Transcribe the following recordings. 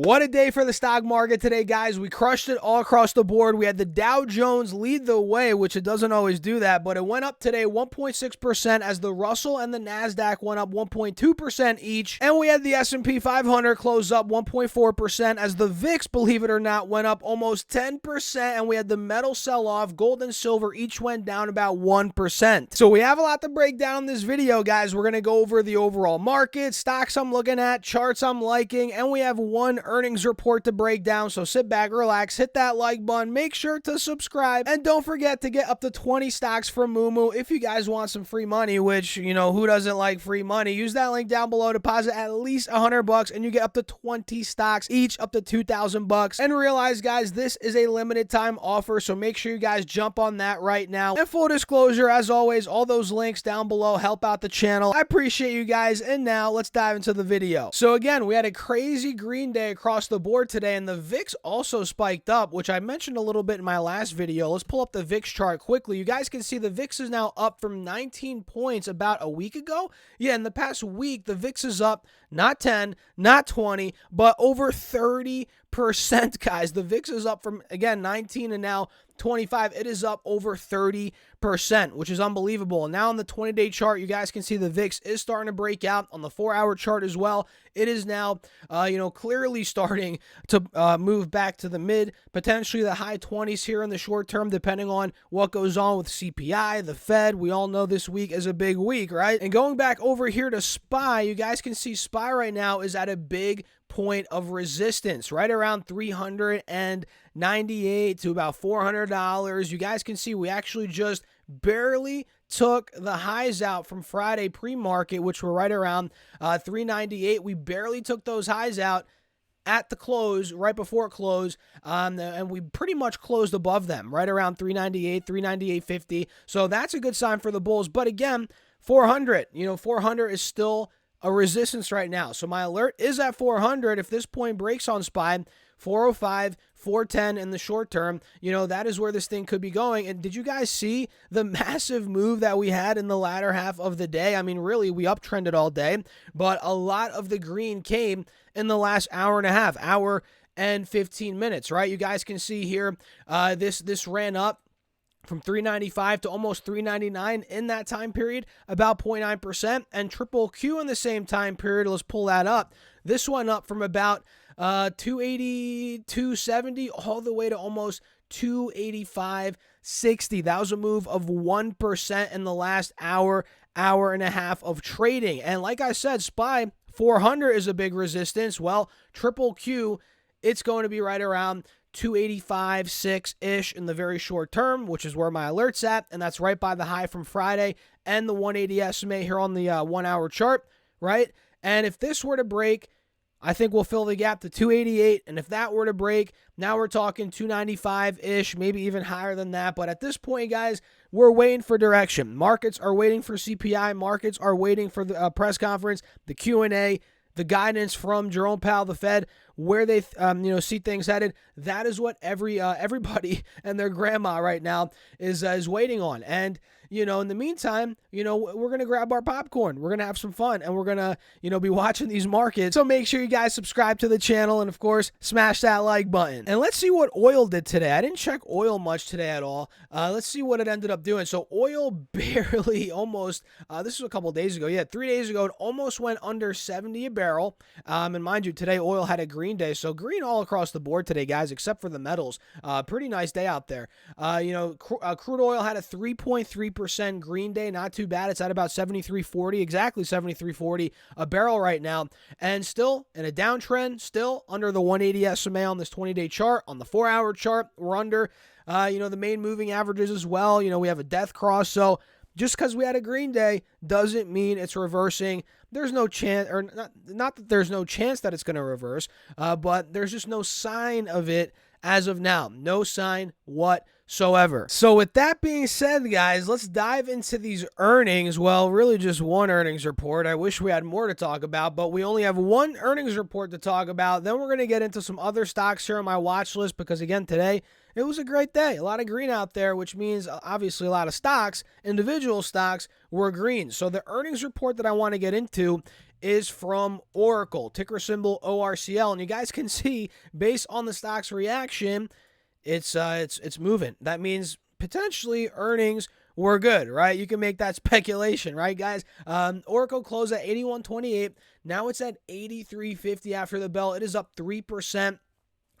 What a day for the stock market today, guys. We crushed it all across the board. We had the Dow Jones lead the way, which it doesn't always do that, but it went up today 1.6% as the Russell and the NASDAQ went up 1.2% each. And we had the S&P 500 close up 1.4% as the VIX, believe it or not, went up almost 10%. And we had the metal sell off. Gold and silver each went down about 1%. So we have a lot to break down in this video, guys. We're going to go over the overall market, stocks I'm looking at, charts I'm liking, and we have one earnings report to break down. So sit back, relax, hit that like button, make sure to subscribe, and don't forget to get up to 20 stocks from Moomoo if you guys want some free money, which, you know, who doesn't like free money? Use that link down below, deposit at least $100 and you get up to 20 stocks, each up to $2,000. And realize, guys, this is a limited time offer, so make sure you guys jump on that right now. And full disclosure, as always, all those links down below help out the channel. I appreciate you guys, and now let's dive into the video. So again, we had a crazy green day across the board today, and the VIX also spiked up, which I mentioned a little bit in my last video. Let's pull up the VIX chart quickly. You guys can see the VIX is now up from 19 points about a week ago. Yeah, in the past week, the VIX is up not 10, not 20, but over 30%, guys. The VIX is up from, again, 19 and now 25. It is up over 30%, which is unbelievable. And now on the 20-day chart, you guys can see the VIX is starting to break out. On the 4-hour chart as well, it is now, clearly starting to move back to the mid, potentially the high 20s here in the short term, depending on what goes on with CPI, the Fed. We all know this week is a big week, right? And going back over here to SPY, you guys can see SPY right now is at a big point of resistance, right around $398 to about $400. You guys can see we actually just barely took the highs out from Friday pre-market, which were right around $398. We barely took those highs out at the close, right before it closed, and we pretty much closed above them, right around $398, $398.50. So that's a good sign for the bulls. But again, 400 is still a resistance right now. So my alert is at 400. If this point breaks on SPY, 405, 410 in the short term, that is where this thing could be going. And did you guys see the massive move that we had in the latter half of the day? I mean, really, we uptrended all day, but a lot of the green came in the last hour and a half, hour and 15 minutes, right? You guys can see here, this ran up from 395 to almost 399 in that time period, about 0.9%, and triple Q in the same time period. Let's pull that up. This went up from about 280, 270, all the way to almost 285.60. That was a move of 1% in the last hour and a half of trading. And like I said, SPY 400 is a big resistance. Well, triple Q, it's going to be right around 285.6-ish in the very short term, which is where my alert's at, and that's right by the high from Friday and the 180 SMA here on the 1-hour chart, right? And if this were to break, I think we'll fill the gap to 288, and if that were to break, now we're talking 295-ish, maybe even higher than that. But at this point, guys, we're waiting for direction. Markets are waiting for CPI. Markets are waiting for the press conference, the Q&A, the guidance from Jerome Powell, the Fed, where they see things headed. That is what everybody and their grandma right now is waiting on. And in the meantime, we're going to grab our popcorn. We're going to have some fun, and we're going to, be watching these markets. So make sure you guys subscribe to the channel and, of course, smash that like button. And let's see what oil did today. I didn't check oil much today at all. Let's see what it ended up doing. So oil barely almost, this was a couple days ago. Yeah, 3 days ago, it almost went under 70 a barrel. And mind you, today oil had a green day. So green all across the board today, guys, except for the metals. Pretty nice day out there. Crude oil had a 3.3% green day, not too bad. It's at about 73.40, exactly 73.40 a barrel right now, and still in a downtrend, still under the 180 SMA on this 20-day chart. On the 4-hour chart, we're under the main moving averages as well. We have a death cross, so just because we had a green day doesn't mean it's reversing. There's no chance, or not that there's no chance that it's going to reverse, but there's just no sign of it as of now. No sign whatsoever. So with that being said, guys, let's dive into these earnings. Well, really just one earnings report. I wish we had more to talk about, but we only have one earnings report to talk about. Then we're going to get into some other stocks here on my watch list because, again, today it was a great day. A lot of green out there, which means obviously a lot of stocks, individual stocks, were green. So the earnings report that I want to get into is from Oracle, ticker symbol ORCL. And you guys can see, based on the stock's reaction, it's moving. That means potentially earnings were good, right? You can make that speculation, right, guys? Oracle closed at 81.28. Now it's at 83.50 after the bell. It is up 3%.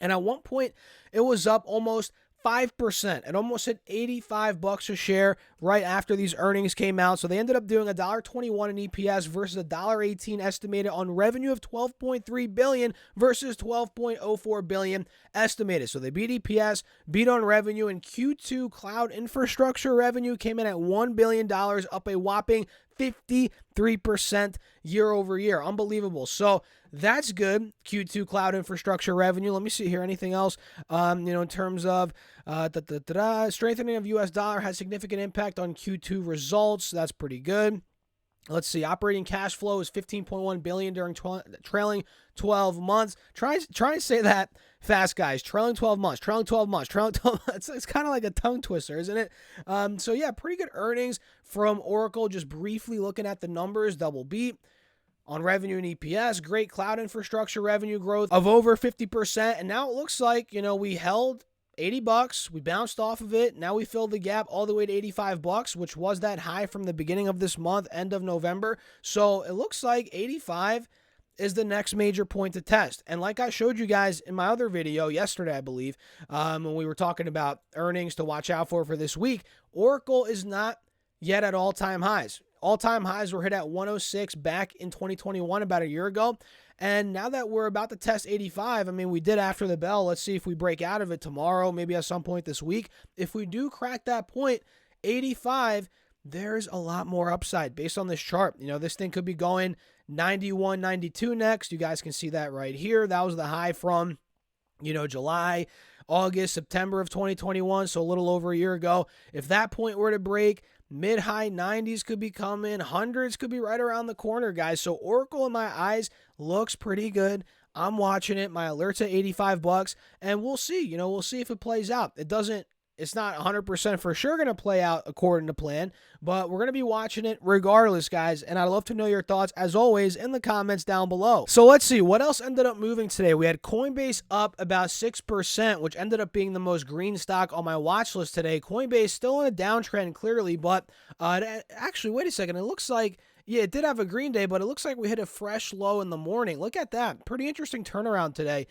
And at one point, it was up almost 5%. It almost hit $85 a share right after these earnings came out. So they ended up doing $1.21 in EPS versus $1.18 estimated on revenue of $12.3 billion versus $12.04 billion estimated. So they beat EPS, beat on revenue, and Q2 cloud infrastructure revenue came in at $1 billion, up a whopping 53% year over year. Unbelievable. So that's good. Q2 cloud infrastructure revenue. Let me see here. Anything else? In terms of strengthening of U.S. dollar has significant impact on Q2 results. That's pretty good. Let's see. Operating cash flow is $15.1 billion during trailing 12 months. Try to say that fast, guys. Trailing 12 months. It's kind of like a tongue twister, isn't it? So yeah, pretty good earnings from Oracle. Just briefly looking at the numbers, double beat on revenue and EPS. Great cloud infrastructure revenue growth of over 50%. And now it looks like, we held $80. We bounced off of it. Now we filled the gap all the way to $85, which was that high from the beginning of this month, end of November. So it looks like 85 is the next major point to test. And like I showed you guys in my other video yesterday, I believe, when we were talking about earnings to watch out for this week, Oracle is not yet at all-time highs. All-time highs were hit at 106 back in 2021, about a year ago. And now that we're about to test 85, we did after the bell. Let's see if we break out of it tomorrow, maybe at some point this week. If we do crack that point, 85, there's a lot more upside based on this chart. This thing could be going 91, 92 next. You guys can see that right here. That was the high from, July, August, September of 2021, so a little over a year ago. If that point were to break, mid-high 90s could be coming. Hundreds could be right around the corner, guys. So Oracle, in my eyes, looks pretty good. I'm watching it. My alert's at $85, and we'll see. We'll see if it plays out. It's not 100% for sure going to play out according to plan, but we're going to be watching it regardless, guys, and I'd love to know your thoughts, as always, in the comments down below. So let's see. What else ended up moving today? We had Coinbase up about 6%, which ended up being the most green stock on my watch list today. Coinbase still in a downtrend, clearly, but actually, wait a second. It looks like, yeah, it did have a green day, but it looks like we hit a fresh low in the morning. Look at that. Pretty interesting turnaround today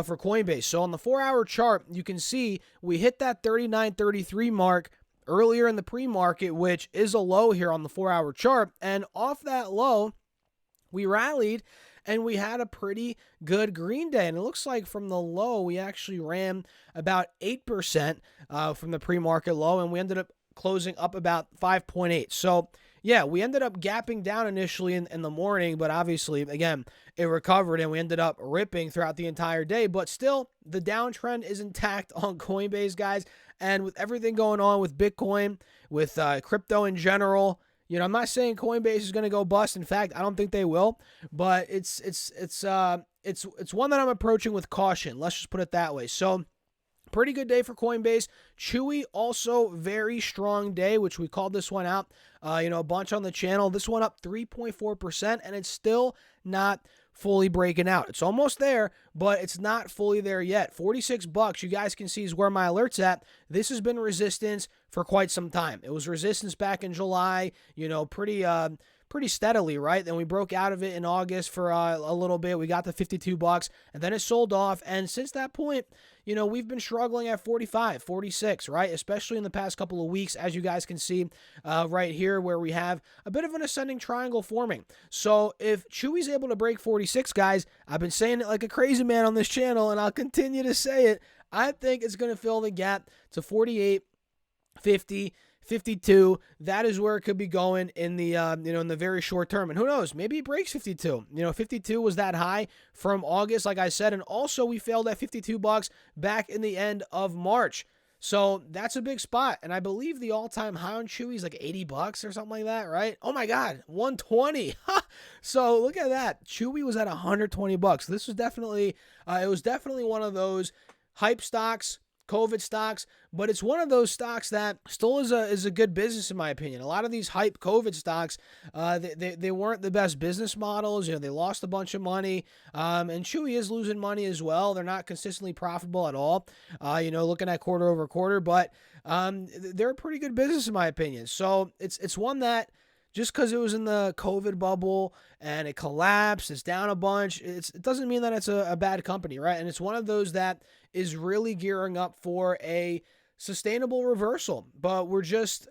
for Coinbase. So on the 4-hour chart, you can see we hit that 39.33 mark earlier in the pre-market, which is a low here on the 4-hour chart. And off that low, we rallied and we had a pretty good green day. And it looks like from the low, we actually ran about 8% from the pre-market low, and we ended up closing up about 5.8. So yeah, we ended up gapping down initially in the morning, but obviously, again, it recovered and we ended up ripping throughout the entire day. But still, the downtrend is intact on Coinbase, guys. And with everything going on with Bitcoin, with crypto in general, I'm not saying Coinbase is going to go bust. In fact, I don't think they will. But it's one that I'm approaching with caution. Let's just put it that way. So pretty good day for Coinbase. Chewy, also very strong day, which we called this one out, a bunch on the channel. This one up 3.4%, and it's still not fully breaking out. It's almost there, but it's not fully there yet. $46, you guys can see, is where my alert's at. This has been resistance for quite some time. It was resistance back in July, pretty steadily, right? Then we broke out of it in August for a little bit. We got to $52, and then it sold off. And since that point, we've been struggling at 45, 46, right? Especially in the past couple of weeks, as you guys can see right here, where we have a bit of an ascending triangle forming. So if Chewy's able to break 46, guys, I've been saying it like a crazy man on this channel, and I'll continue to say it. I think it's going to fill the gap to 48, 50, 52. That is where it could be going in the in the very short term. And who knows, maybe it breaks 52. 52 was that high from August, like I said, and also we failed at $52 back in the end of March. So that's a big spot, and I believe the all-time high on Chewy is like $80 or something like that, right? Oh my God, 120. So look at that. Chewy was at $120. This was definitely one of those hype stocks, COVID stocks, but it's one of those stocks that still is a good business in my opinion. A lot of these hype COVID stocks, they weren't the best business models. They lost a bunch of money, and Chewy is losing money as well. They're not consistently profitable at all. Looking at quarter over quarter, but they're a pretty good business in my opinion. So it's one that, just because it was in the COVID bubble and it collapsed, it's down a bunch, it doesn't mean that it's a bad company, right? And it's one of those that is really gearing up for a sustainable reversal, but we're just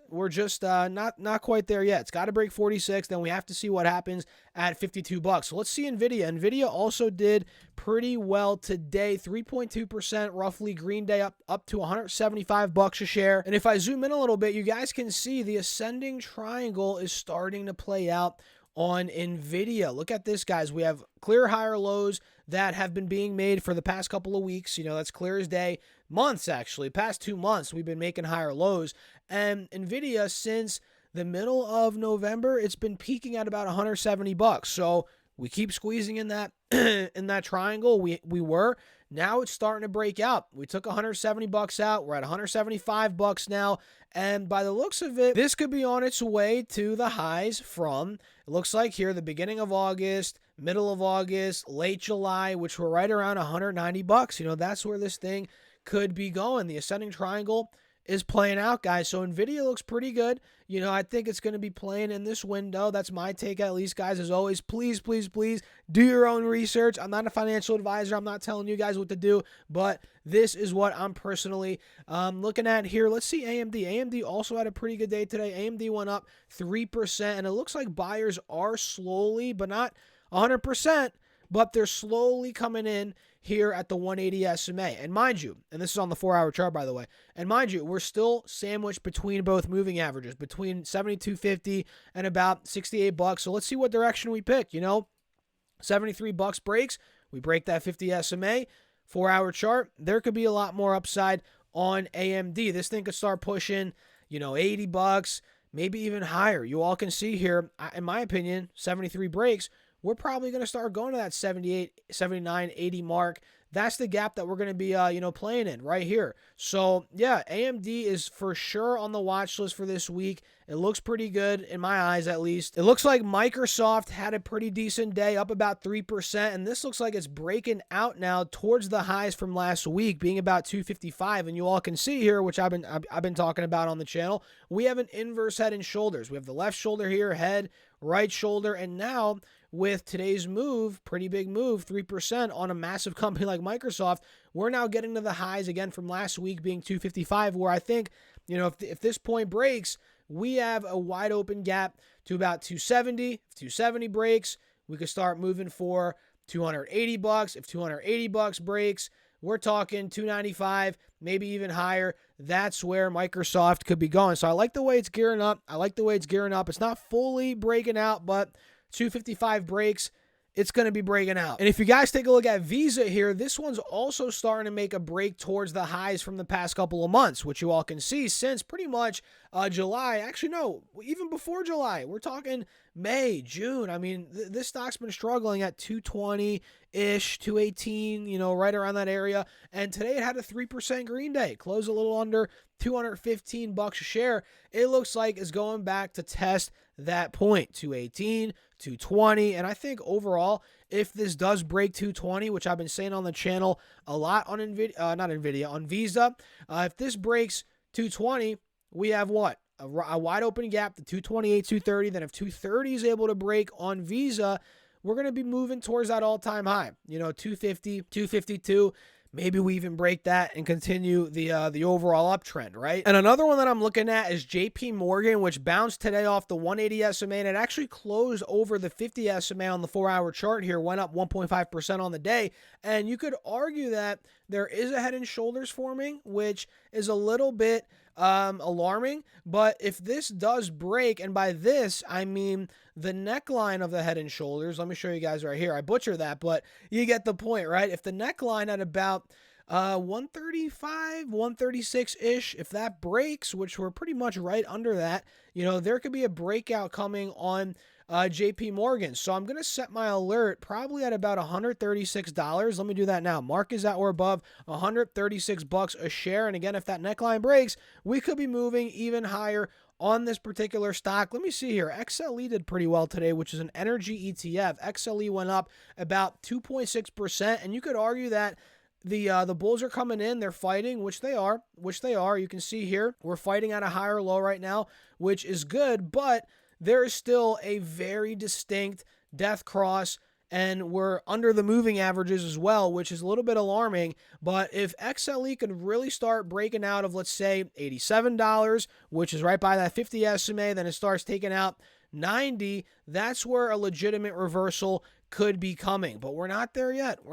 not quite there yet. It's got to break 46, then we have to see what happens at $52. So let's see Nvidia. Nvidia also did pretty well today, 3.2% roughly. Green Day up to $175 a share. And if I zoom in a little bit, you guys can see the ascending triangle is starting to play out on Nvidia. Look at this, guys. We have clear higher lows that have been being made for the past couple of weeks. That's clear as day. Months, actually. Past 2 months, we've been making higher lows. And Nvidia, since the middle of November, it's been peaking at about $170. So we keep squeezing in that in that triangle. We were. Now it's starting to break out. We took $170 out. We're at $175 now. And by the looks of it, this could be on its way to the highs from, it looks like here, the beginning of August, middle of August, late July, which were right around $190. That's where this thing could be going. The ascending triangle is playing out, guys. So Nvidia looks pretty good. I think it's going to be playing in this window. That's my take, at least, guys. As always, please, please, please do your own research. I'm not a financial advisor. I'm not telling you guys what to do, but this is what I'm personally looking at here. Let's see AMD. AMD also had a pretty good day today. AMD went up 3%, and it looks like buyers are slowly, but not 100%, but they're slowly coming in here at the 180 SMA. And mind you, and this is on the 4-hour chart, by the way, and mind you, we're still sandwiched between both moving averages, between 72.50 and about $68. So let's see what direction we pick. $73 breaks, we break that 50 SMA. 4-hour chart, there could be a lot more upside on AMD. This thing could start pushing, $80, maybe even higher. You all can see here, in my opinion, 73 breaks, we're probably going to start going to that 78, 79, 80 mark. That's the gap that we're going to be, playing in right here. So, yeah, AMD is for sure on the watch list for this week. It looks pretty good in my eyes, at least. It looks like Microsoft had a pretty decent day, up about 3%, and this looks like it's breaking out now towards the highs from last week, being about 255. And you all can see here, which I've been talking about on the channel, we have an inverse head and shoulders. We have the left shoulder here, head, right shoulder, and now with today's move, pretty big move, 3% on a massive company like Microsoft, we're now getting to the highs again from last week being 255, where I think, if this point breaks, we have a wide open gap to about 270. If 270 breaks, we could start moving for $280. If $280 breaks, we're talking 295, maybe even higher. That's where Microsoft could be going. So I like the way it's gearing up. It's not fully breaking out, but 255 breaks, it's going to be breaking out. And if you guys take a look at Visa here, this one's also starting to make a break towards the highs from the past couple of months, which you all can see since pretty much July. Actually, no, even before July. We're talking May, June. I mean, this stock's been struggling at 220-ish, 218, right around that area. And today it had a 3% green day, closed a little under $215 a share. It looks like it's going back to test that point, 218, 220. And I think overall, if this does break 220, which I've been saying on the channel a lot on on Visa, if this breaks 220, we have what? A wide open gap to 228, 230. Then if 230 is able to break on Visa, we're going to be moving towards that all-time high, 250, 252. Maybe we even break that and continue the overall uptrend, right? And another one that I'm looking at is JP Morgan, which bounced today off the 180 SMA, and it actually closed over the 50 SMA on the 4-hour chart here, went up 1.5% on the day. And you could argue that there is a head and shoulders forming, which is a little bit alarming. But if this does break, and by this, I mean the neckline of the head and shoulders, let me show you guys right here. I butcher that, but you get the point, right? If the neckline at about 135, 136-ish, if that breaks, which we're pretty much right under that, there could be a breakout coming on JP Morgan. So I'm going to set my alert probably at about $136. Let me do that now. Mark is at or above $136 a share. And again, if that neckline breaks, we could be moving even higher on this particular stock. Let me see here. XLE did pretty well today, which is an energy ETF. XLE went up about 2.6%, and you could argue that the bulls are coming in. They're fighting, which they are. You can see here we're fighting at a higher low right now, which is good, but there is still a very distinct death cross, and we're under the moving averages as well, which is a little bit alarming. But if XLE could really start breaking out of, let's say, $87, which is right by that 50 SMA, then it starts taking out 90, that's where a legitimate reversal could be coming. But we're not there yet.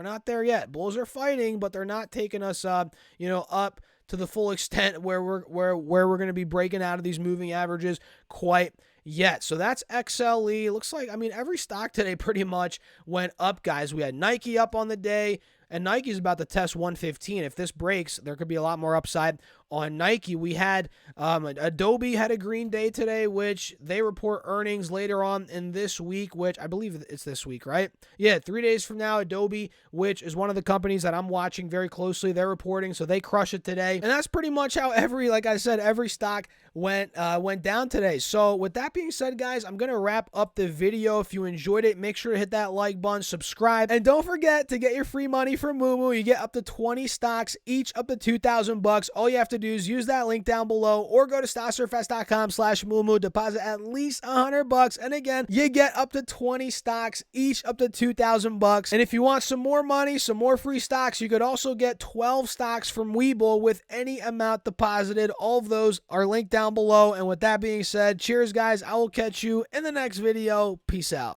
Bulls are fighting, but they're not taking us up to the full extent where we're going to be breaking out of these moving averages quite yet. So that's XLE. Looks like, every stock today pretty much went up, guys. We had Nike up on the day, and Nike's about to test 115. If this breaks, there could be a lot more upside on Nike. We had Adobe had a green day today, which they report earnings later on in this week, which I believe it's this week, right? Yeah, 3 days from now, Adobe, which is one of the companies that I'm watching very closely, they're reporting, so they crush it today. And that's pretty much how every stock went down today. So with that being said, guys, I'm going to wrap up the video. If you enjoyed it, make sure to hit that like button, subscribe, and don't forget to get your free money from Moomoo. You get up to 20 stocks, each up to $2,000. All you have to do is use that link down below or go to stocksurfest.com/Moomoo, deposit at least $100, and again, you get up to 20 stocks, each up to $2,000. And if you want some more money, some more free stocks, you could also get 12 stocks from Webull with any amount deposited. All of those are linked down below. And with that being said, cheers, guys. I will catch you in the next video. Peace out.